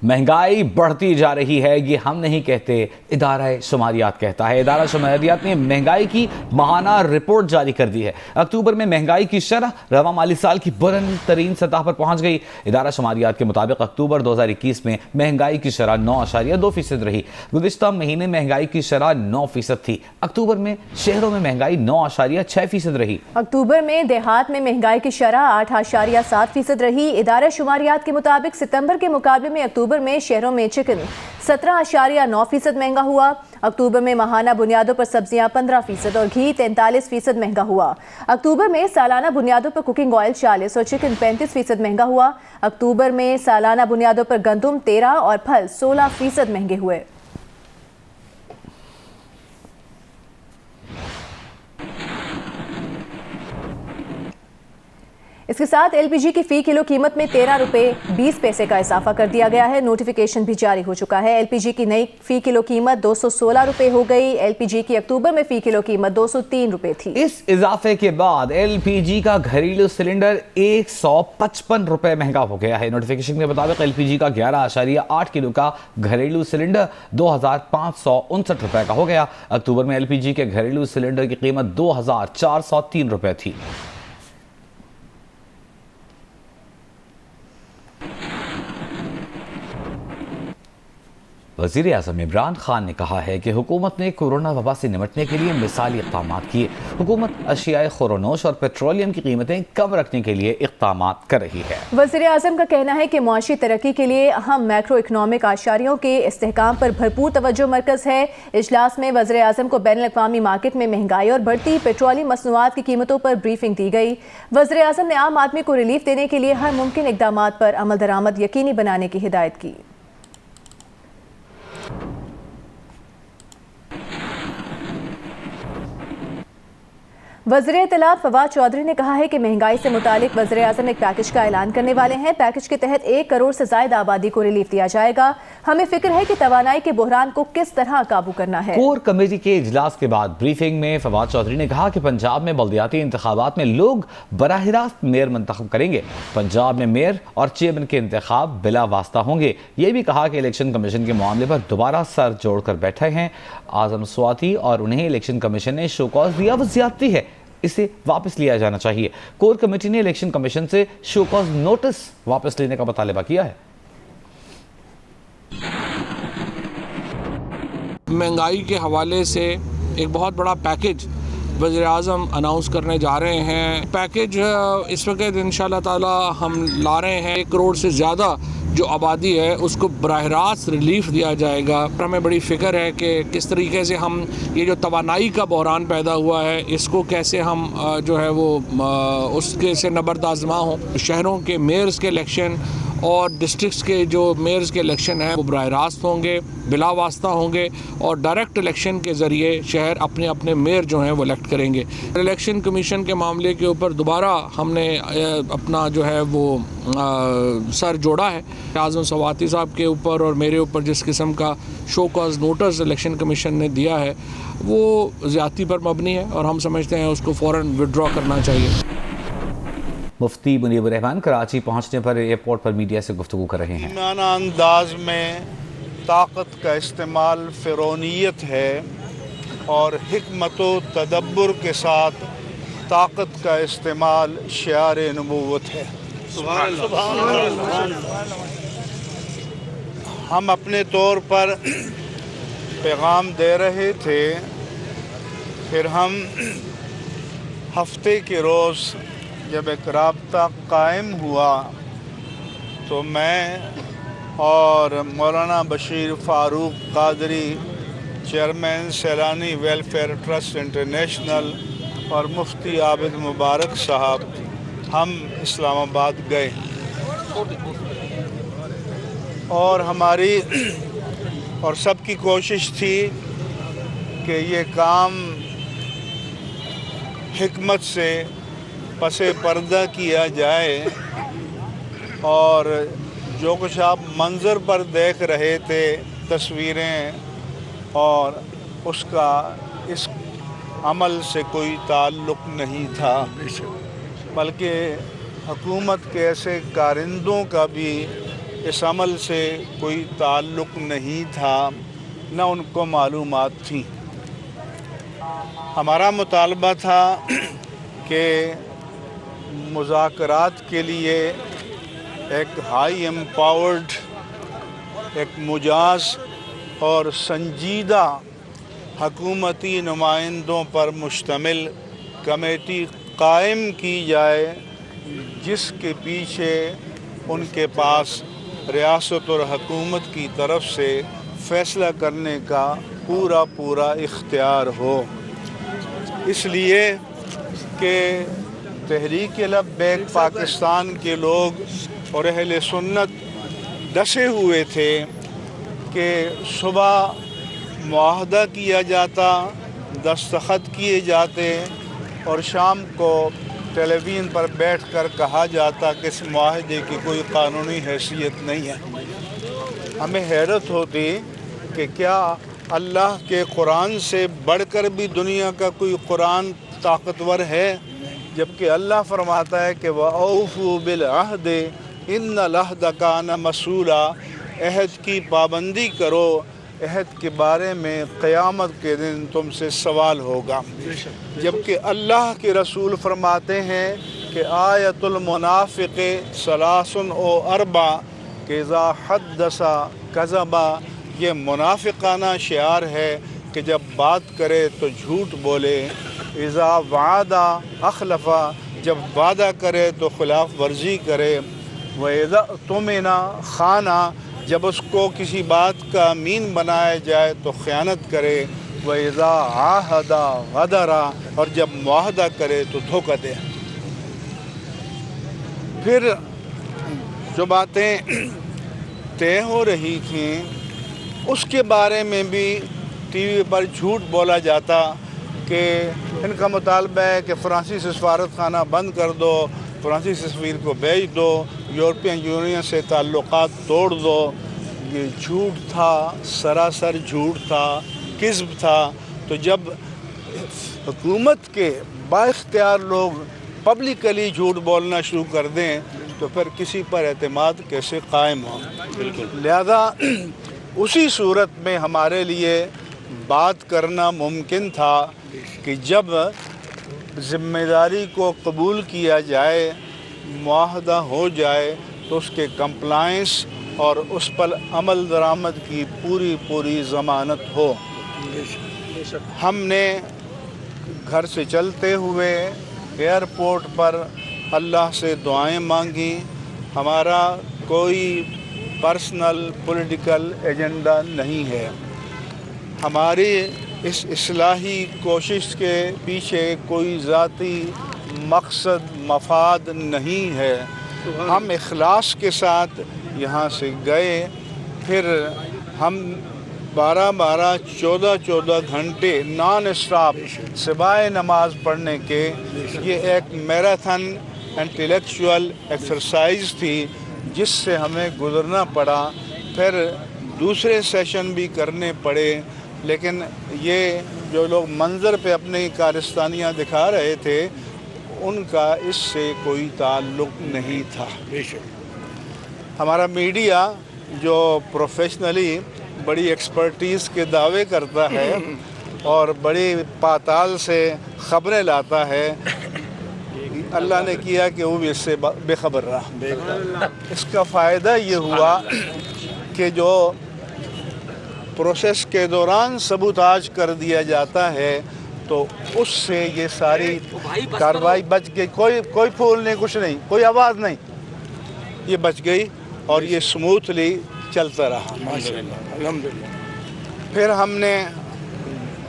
مہنگائی بڑھتی جا رہی ہے، یہ ہم نہیں کہتے، ادارہ شماریات کہتا ہے۔ ادارہ شماریات نے مہنگائی کی ماہانہ رپورٹ جاری کر دی ہے۔ اکتوبر میں مہنگائی کی شرح رواں مالی سال کی بلند ترین سطح پر پہنچ گئی۔ ادارہ شماریات کے مطابق اکتوبر 2021 میں مہنگائی کی شرح 9.2% رہی۔ گزشتہ مہینے مہنگائی کی شرح 9% تھی۔ اکتوبر میں شہروں میں مہنگائی 9.6% رہی۔ اکتوبر میں دیہات میں مہنگائی کی شرح 8.7% رہی۔ ادارہ شماریات کے مطابق ستمبر کے مقابلے میں اکتوبر میں شہروں میں چکن 17.9% مہنگا ہوا۔ اکتوبر میں ماہانہ بنیادوں پر سبزیاں 15% اور گھی 43% مہنگا ہوا۔ اکتوبر میں سالانہ بنیادوں پر کوکنگ آئل 40 اور چکن 35% مہنگا ہوا۔ اکتوبر میں سالانہ بنیادوں پر گندم 13 اور پھل 16% مہنگے ہوئے۔ اس کے ساتھ ایل پی جی کی فی کلو قیمت میں 13 روپے 20 پیسے کا اضافہ کر دیا گیا ہے۔ نوٹیفیکیشن بھی جاری ہو چکا ہے۔ ایل پی جی کی نئی فی کلو قیمت 216 روپے ہو گئی۔ ایل پی جی کی اکتوبر میں فی کلو قیمت 203 روپے تھی۔ اس اضافے کے بعد ایل پی جی کا گھریلو سلنڈر 155 روپے مہنگا ہو گیا ہے۔ نوٹیفیکیشن کے مطابق ایل پی جی کا 11.8 کلو کا گھریلو سلنڈر 2559 روپے کا ہو گیا۔ اکتوبر میں ایل پی جی کے گھریلو سلنڈر کی قیمت 2403 روپے تھی۔ وزیر اعظم عمران خان نے کہا ہے کہ حکومت نے کورونا وبا سے نمٹنے کے لیے مثالی اقدامات کیے۔ حکومت اشیاء خورونوش اور پیٹرولیم کی قیمتیں کم رکھنے کے لیے اقدامات کر رہی ہے۔ وزیر اعظم کا کہنا ہے کہ معاشی ترقی کے لیے اہم میکرو اکنامک اشاریوں کے استحکام پر بھرپور توجہ مرکز ہے۔ اجلاس میں وزیر اعظم کو بین الاقوامی مارکیٹ میں مہنگائی اور بڑھتی پیٹرولیم مصنوعات کی قیمتوں پر بریفنگ دی گئی۔ وزیر اعظم نے عام آدمی کو ریلیف دینے کے لیے ہر ممکن اقدامات پر عمل درآمد یقینی بنانے کی ہدایت کی۔ وزیر اطلاعات فواد چودھری نے کہا ہے کہ مہنگائی سے متعلق وزیر اعظم ایک پیکج کا اعلان کرنے والے ہیں۔ پیکج کے تحت 1 کروڑ سے زائد آبادی کو ریلیف دیا جائے گا۔ ہمیں فکر ہے کہ توانائی کے بحران کو کس طرح قابو کرنا ہے۔ کور کمیٹی کے اجلاس کے بعد بریفنگ میں فواد چودھری نے کہا کہ پنجاب میں بلدیاتی انتخابات میں لوگ براہ راست میئر منتخب کریں گے۔ پنجاب میں میئر اور چیئرمین کے انتخاب بلا واسطہ ہوں گے۔ یہ بھی کہا کہ الیکشن کمیشن کے معاملے پر دوبارہ سر جوڑ کر بیٹھے ہیں اعظم سواتی اور انہیں الیکشن کمیشن نے شو کاز دیا، وہ زیادتی ہے، اسے واپس لیا جانا چاہیے۔ کور کمیٹی نے الیکشن کمیشن سے شو کاز نوٹس واپس لینے کا مطالبہ کیا ہے۔ مہنگائی کے حوالے سے ایک بہت بڑا پیکج وزیر اعظم اناؤنس کرنے جا رہے ہیں۔ پیکج اس وقت انشاءاللہ تعالی ہم لا رہے ہیں 1 کروڑ سے زیادہ جو آبادی ہے اس کو براہ راست ریلیف دیا جائے گا۔ ہمیں بڑی فکر ہے کہ کس طریقے سے ہم یہ جو توانائی کا بحران پیدا ہوا ہے اس کو کیسے ہم جو ہے وہ اس کے سے نبردآزما ہوں۔ شہروں کے میئرز کے الیکشن اور ڈسٹرکٹس کے جو میئرز کے الیکشن ہیں وہ براہ راست ہوں گے، بلا واسطہ ہوں گے، اور ڈائریکٹ الیکشن کے ذریعے شہر اپنے اپنے میئر جو ہیں وہ الیکٹ کریں گے۔ الیکشن کمیشن کے معاملے کے اوپر دوبارہ ہم نے اپنا جو ہے وہ سر جوڑا ہے۔ اعظم سواتی صاحب کے اوپر اور میرے اوپر جس قسم کا show cause notice election commission نے دیا ہے وہ زیادتی پر مبنی ہے اور ہم سمجھتے ہیں اس کو فوراً وڈرا کرنا چاہیے۔ مفتی منیب الرحمان کراچی پہنچنے پر ایئرپورٹ پر میڈیا سے گفتگو کر رہے ہیں۔ ایمانہ انداز میں طاقت کا استعمال فرعونیت ہے اور حکمت و تدبر کے ساتھ طاقت کا استعمال شعار نبوت ہے۔ ہم اپنے طور پر پیغام دے رہے تھے، پھر ہم ہفتے کے روز جب ایک رابطہ قائم ہوا تو میں اور مولانا Bashir Farooq Qadri chairman Saylani welfare trust international اور مفتی عابد مبارک صاحب ہم اسلام آباد گئے اور ہماری اور سب کی کوشش تھی کہ یہ کام حکمت سے پس پردہ کیا جائے اور جو کچھ آپ منظر پر دیکھ رہے تھے تصویریں اور اس کا اس عمل سے کوئی تعلق نہیں تھا، بلکہ حکومت کے ایسے کارندوں کا بھی इस अमल से कोई ताल्लुक़ नहीं था, न उनको मालूमात थी। हमारा मुतालबा था कि मुज़ाकरात के लिए एक हाई एम्पावर्ड, एक मुजाज और संजीदा हकूमती नुमाइंदों पर मुश्तमिल कमेटी कायम की जाए, जिसके पीछे उनके पास रियासत और हुकूमत की तरफ से फ़ैसला करने का पूरा इख्तियार हो। इसलिए कि तहरीक लब्बैक पाकिस्तान के लोग और अहले सुन्नत डसे हुए थे कि सुबह मुआहदा किया जाता, दस्तखत किए जाते और शाम को टेलीविज़न पर बैठकर कहा जाता कि इस मुआहदे की कोई कानूनी हैसियत नहीं है। हमें हैरत होती कि क्या अल्लाह के कुरान से बढ़कर भी दुनिया का कोई कुरान ताकतवर है, जबकि अल्लाह फरमाता है कि वअऊफू बिल अहद इन्नल अहद कान मसूला, अहद की पाबंदी करो, अहद के बारे में क़यामत के दिन तुमसे सवाल होगा। जबकि अल्लाह के रसूल फरमाते हैं कि आयतुल मुनाफ़िक़ सलासुन ओ अरबा कि इज़ा हद्दसा कज़बा, ये मुनाफिकाना शिआर है कि जब बात करे तो झूठ बोले, इज़ा वादा अखलफ़ा, जब वादा करे तो खिलाफ वर्जी करे, व इज़ा तुमिना खाना, जब उसको किसी बात का अमीन बनाया जाए तो ख़यानत करे, व इज़ा आहदा गदरा, और जब मुआहदा करे तो धोखा दे। फिर जो बातें तय हो रही थीं उसके बारे में भी टीवी पर झूठ बोला जाता कि इनका मुतालबा है कि फ़्रांसीसी सफारत खाना बंद कर दो, फ़्रांसीसी सफ़ीर को भेज दो, यूरोपियन यूनियन से ताल्लुकात तोड़ दो। ये झूठ था, सरासर झूठ था, किस्ब था। तो जब हुकूमत के बाइख्तियार लोग पब्लिकली झूठ बोलना शुरू कर दें तो फिर किसी पर एतमाद कैसे कायम हो। लिहाजा उसी सूरत में हमारे लिए बात करना मुमकिन था कि जब ज़िम्मेदारी को कबूल किया जाए, मुआहदा हो जाए, तो उसके कंप्लायंस और उस पर अमल दरामद की पूरी ज़मानत हो। हमने घर से चलते हुए एयरपोर्ट पर अल्लाह से दुआएं मांगी। हमारा कोई पर्सनल पॉलिटिकल एजेंडा नहीं है। हमारी इस इस्लाही कोशिश के पीछे कोई ज़ाती मकसद मफाद नहीं है। हम इखलास के साथ यहाँ से गए। फिर हम 12-12, 14-14 घंटे नॉन स्टॉप सिवाय नमाज पढ़ने के, ये एक मैराथन इंटेलेक्चुअल एक्सरसाइज थी जिससे हमें गुज़रना पड़ा। फिर दूसरे सेशन भी करने पड़े, लेकिन ये जो लोग मंज़र पे अपनी कारस्तानियाँ दिखा रहे थे उनका इससे कोई ताल्लुक़ नहीं था। हमारा मीडिया जो प्रोफेशनली बड़ी एक्सपर्टीज़ के दावे करता है और बड़ी पाताल से ख़बरें लाता है, अल्लाह ने किया कि वो भी इससे बेखबर रहा। इसका फ़ायदा ये हुआ कि जो प्रोसेस के दौरान सबूताज कर दिया जाता है तो उससे ये सारी कार्रवाई बच गई। कोई फूल नहीं, कुछ नहीं, कोई आवाज़ नहीं, ये बच गई और ये स्मूथली चलता रहा। अल्हम्दुलिल्लाह। फिर हमने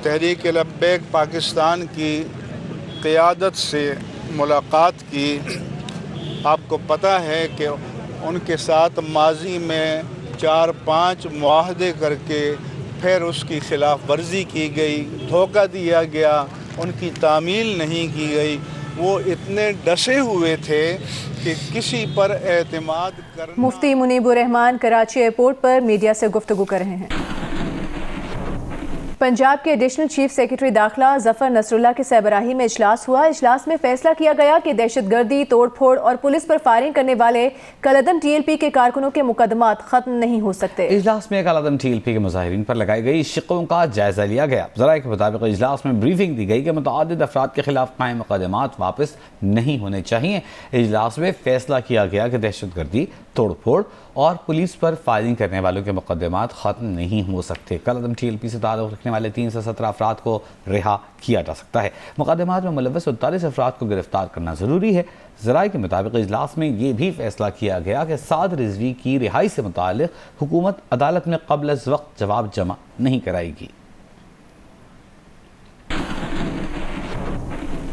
तहरीक लब्बैक पाकिस्तान की क़यादत से मुलाकात की। आपको पता है कि उनके साथ माजी में 4-5 मुआहदे करके फिर उसकी खिलाफ वर्जी की गई, धोखा दिया गया, उनकी तामील नहीं की गई। वो इतने डसे हुए थे कि किसी पर एतमाद करना। मुफ्ती मुनीबुर रहमान कराची एयरपोर्ट पर मीडिया से गुफ्तगू कर रहे हैं। पंजाब के एडिशनल चीफ सेक्रेटरी दाखिला जफर नसरुल्लाह की सरबराही में इजलास हुआ। इजलास में फैसला किया गया कि दहशतगर्दी, तोड़फोड़ और पुलिस पर फायरिंग करने वाले कलअदम TLP के कारकुनों के मुकदमात खत्म नहीं हो सकते। इजलास में कलअदम TLP के मुजाहिरीन पर लगाई गई शिकों का जायजा लिया गया। ज़राए के मुताबिक इजलास में ब्रीफिंग दी गई कि मुतअद्दिद अफराद के खिलाफ कायम मुकदमात वापस नहीं होने चाहिए। इजलास में फैसला किया गया कि दहशतगर्दी, तोड़फोड़ और पुलिस पर फायरिंग करने वालों के मुकदमात ख़त्म नहीं हो सकते। कलअदम TLP से ताल्लुक़ रखने वाले 3 से 17 अफराद को रिहा किया जा सकता है। मुकदमात में मुलव्वस 39 अफराद को गिरफ्तार करना ज़रूरी है। ज़राए के मुताबिक इजलास में ये भी फैसला किया गया कि साद रिजवी की रिहाई से मुताल्लिक़ हुकूमत अदालत में क़ब्ल अज़ वक्त जवाब जमा नहीं कराएगी।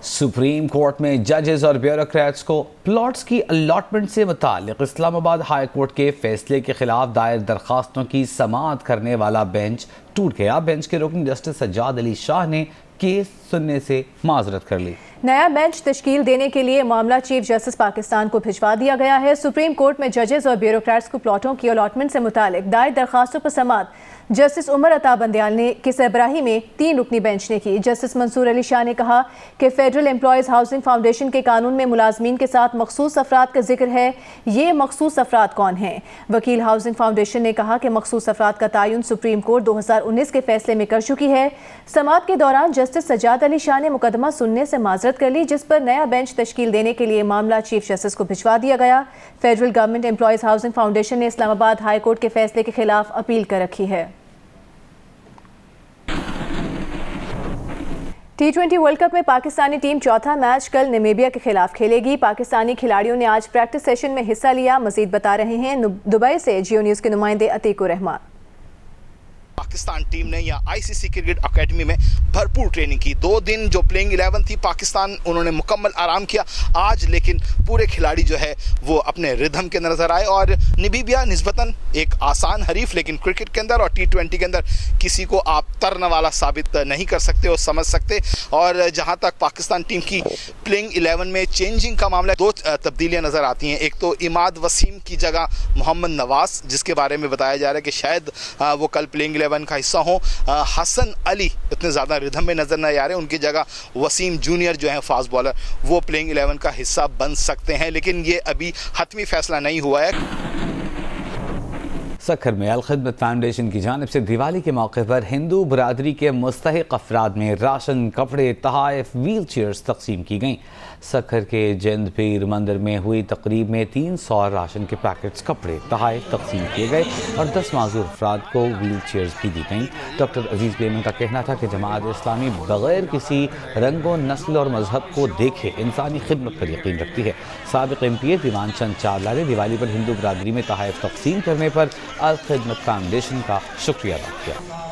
सुप्रीम कोर्ट में जजेस और ब्यूरोक्रेट्स को प्लॉट्स की अलॉटमेंट से मुताल्लिक़ इस्लामाबाद हाई कोर्ट के फैसले के खिलाफ दायर दरखास्तों की समाअत करने वाला बेंच टूट गया। बेंच के रुकन जस्टिस सज्जाद अली शाह ने केस सुनने से माजरत कर ली। नया बेंच तश्कील देने के लिए मामला चीफ जस्टिस पाकिस्तान को भिजवा दिया गया है। सुप्रीम कोर्ट में जजेस और ब्यूरोक्रेट्स को प्लॉटों की अलॉटमेंट से मुताल्लिक़ दायर दरखास्तों पर समाअत जस्टिस उमर अता बंदियाल ने की सरबराही में 3 रुकनी बेंच ने की। जस्टिस मंसूर अली शाह ने कहा कि फेडरल एम्प्लॉयज़ हाउसिंग फाउंडेशन के कानून में मुलाजमीन के साथ मखसूस अफराद का जिक्र है। ये मखसूस अफराद कौन हैं? वकील हाउसिंग फाउंडेशन ने कहा कि मखसूस अफराद का तयन सुप्रीम कोर्ट 2019 के फैसले में कर चुकी है। समाअत के दौरान जस्टिस सज्जाद अली शाह ने मुकदमा सुनने से माजरत कर ली, जिस पर नया बेंच तश्कील देने के लिए मामला चीफ जस्टिस को भिजवा दिया गया। Federal government employees housing foundation ने इस्लामाबाद हाई कोर्ट के फैसले के खिलाफ अपील कर रखी है। T20 वर्ल्ड कप में पाकिस्तानी टीम चौथा मैच कल नामीबिया के खिलाफ खेलेगी। पाकिस्तानी खिलाड़ियों ने आज प्रैक्टिस सेशन में हिस्सा लिया। मजीद बता रहे हैं दुबई से जियो न्यूज़ के नुमाइंदे अतीकुर रहमान। पाकिस्तान टीम ने यहाँ ICC क्रिकेट अकेडमी में भरपूर ट्रेनिंग की। 2 दिन जो प्लेइंग 11 थी पाकिस्तान, उन्होंने मुकम्मल आराम किया आज, लेकिन पूरे खिलाड़ी जो है वो अपने रिदम के नजर आए। और नामीबिया निस्बतन एक आसान हरीफ, लेकिन क्रिकेट के अंदर और T20 के अंदर किसी को आप तरन वाला साबित नहीं कर सकते और समझ सकते। और जहाँ तक पाकिस्तान टीम की प्लेइंग 11 में चेंजिंग का मामला, 2 तब्दीलियाँ नज़र आती हैं। एक तो इमाद वसीम की जगह मोहम्मद नवाज, जिसके बारे में बताया जा रहा है कि शायद वो कल प्लेइंग 11 का हिस्सा हो। हसन अली इतने ज़्यादा रिदम में नज़र नहीं आ रहे, उनकी जगह वसीम जूनियर जो है फास्ट बॉलर, वो प्लेइंग 11 का हिस्सा बन सकते हैं, लेकिन ये अभी हतमी फैसला नहीं हुआ है। सखर में अल खिदमत फाउंडेशन की जानिब से दिवाली के मौके पर हिंदू बरादरी के मुस्तहिक अफराद में राशन, कपड़े, तहाइफ, व्हील चेयर्स तकसीम की गईं। सखर के जिंद पीर मंदिर में हुई तकरीब में 300 राशन के पैकेट्स, कपड़े, तहाइफ तकसीम किए गए और 10 माजूर अफराद को व्हील चेयर्स भी दी गईं। डॉक्टर अजीज़ बेमन का कहना था कि जमात इस्लामी बग़ैर किसी रंगो, नस्ल और मजहब को देखे इंसानी खिदमत पर यकीन रखती है। साबिक़ MP दीवान चंद चावला ने दिवाली पर हिंदू बरादरी में तहाइफ तकसीम करने पर अल खिदमत फाउंडेशन का शुक्रिया अदा किया।